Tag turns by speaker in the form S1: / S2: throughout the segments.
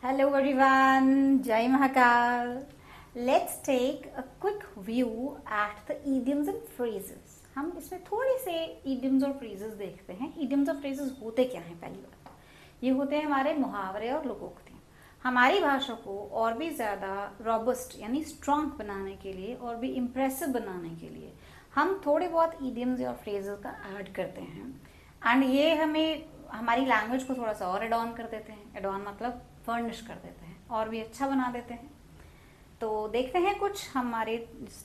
S1: Hello everyone, Jai Mahakal. Let's take a quick view at the idioms and phrases. हम इसमें थोड़े से idioms और phrases देखते हैं. Idioms और phrases होते क्या हैं? पहली बात, ये होते हैं हमारे मुहावरे और लोकोक्ति. हमारी भाषा को और भी ज़्यादा robust यानी strong बनाने के लिए और भी impressive बनाने के लिए हम थोड़े बहुत idioms और phrases का ऐड करते हैं. एंड ये हमें हमारी लैंग्वेज को थोड़ा सा और एड ऑन कर देते हैं. एड ऑन मतलब फर्निश कर देते हैं और भी अच्छा बना देते हैं. तो देखते हैं कुछ हमारे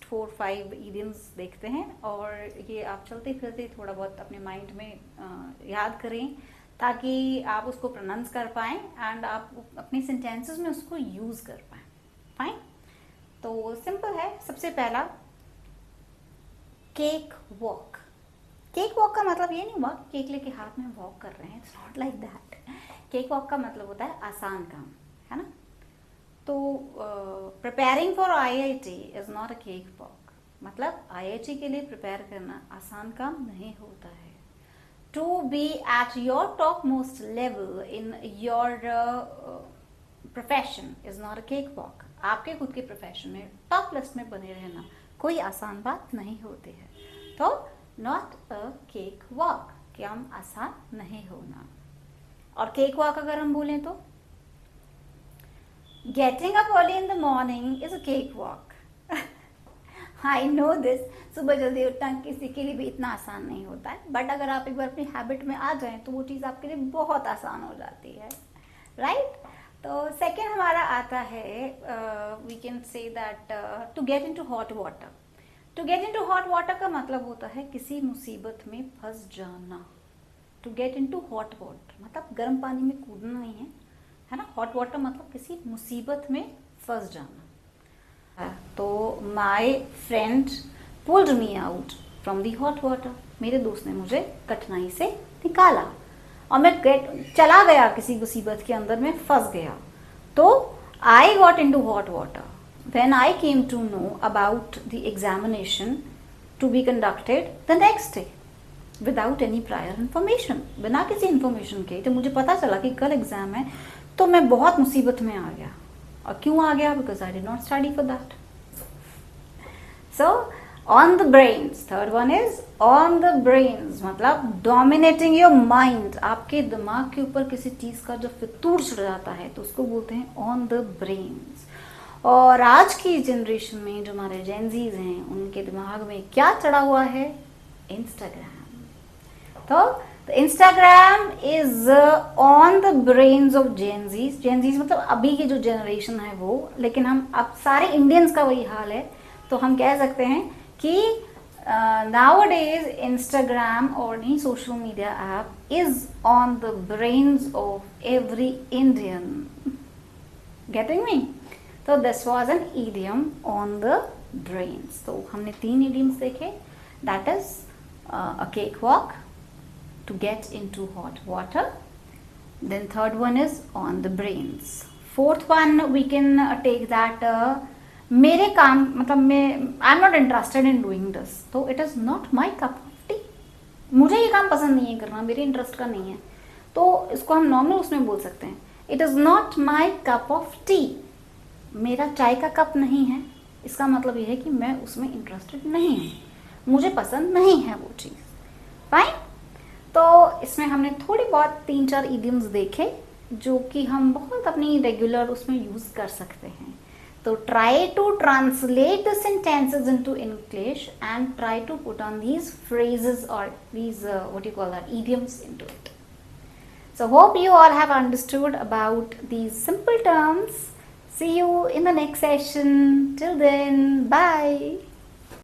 S1: 4-5 इडियम्स देखते हैं और ये आप चलते फिरते थोड़ा बहुत अपने माइंड में याद करें ताकि आप उसको प्रोनाउंस कर पाएँ एंड आप अपने सेंटेंसेस में उसको यूज़ कर पाएँ. फाइन. तो सिंपल है. सबसे पहला, केक वॉक. केक वॉक का मतलब ये नहीं हुआ केक लेके हाथ में वॉक कर रहे हैं. It's not like that. Cake walk का मतलब होता है आसान काम, है ना. तो preparing for IIT is not a cake walk. मतलब आईआईटी के लिए प्रिपेयर करना आसान काम नहीं होता है. To be at your top most level in your profession is not a cake walk. आपके खुद के प्रोफेशन में टॉप लिस्ट में बने रहना कोई आसान बात नहीं होती है. तो नॉट अ केक वॉक, काम आसान नहीं होना. और केक वॉक अगर हम बोलें तो getting up early in the morning is a cake walk. I know this. सुबह जल्दी उठना किसी के लिए भी इतना आसान नहीं होता है, बट अगर आप एक बार अपनी हैबिट में आ जाएं तो वो चीज़ आपके लिए बहुत आसान हो जाती है. राइट. तो सेकेंड हमारा आता है, we can say that to get in to hot water. To get in to hot water का मतलब होता है किसी मुसीबत में फंस जाना. To get in to hot water मतलब गर्म पानी में कूदना नहीं है ना. हॉट वाटर मतलब किसी मुसीबत में फंस जाना. तो my friend pulled me out from the hot water. मेरे दोस्त ने मुझे कठिनाई से निकाला और मैं चला गया किसी मुसीबत के अंदर में फंस गया. तो I got in to hot water when I came to know about the examination to be conducted the next day without any prior information. बिना किसी information के जब मुझे पता चला कि कल एग्जाम है तो मैं बहुत मुसीबत में आ गया. और क्यों आ गया? Because I did not study for that. So on the brains. Third one is on the brains मतलब dominating your mind. आपके दिमाग के ऊपर किसी चीज़ का जब फितूर चढ़ जाता है तो उसको बोलते हैं on the brains. और आज की जनरेशन में जो हमारे जेनजीज हैं उनके दिमाग में क्या चढ़ा हुआ है? इंस्टाग्राम. तो Instagram is on the brains of Gen Zs. Gen Zs मतलब अभी की जो जनरेशन है वो. लेकिन हम अब सारे इंडियंस का वही हाल है. तो हम कह सकते हैं कि nowadays इंस्टाग्राम और नहीं social media app is on the brains of every Indian. Getting me? तो this was an idiom on the brains. तो हमने 3 idioms देखे. That is a cake walk, to get in to hot water. Then third one is on the brains. Fourth one we can take that मेरे काम मतलब मैं I am not interested in doing this. तो it is not my cup of T. मुझे ये काम पसंद नहीं है करना, मेरे इंटरेस्ट का नहीं है. तो इसको हम नॉर्मल उसमें बोल सकते हैं it is not my cup of T. मेरा चाय का कप नहीं है. इसका मतलब ये है कि मैं उसमें इंटरेस्टेड नहीं हूँ, मुझे पसंद नहीं है वो चीज़. फाइन. तो इसमें हमने थोड़ी बहुत 3-4 इडियम्स देखे जो कि हम बहुत अपनी रेगुलर उसमें यूज़ कर सकते हैं. तो try to translate the sentences into English and try to put on these phrases और these what you call that idioms into it. So hope you all have understood about these simple terms. See you in the next session. Till then, bye.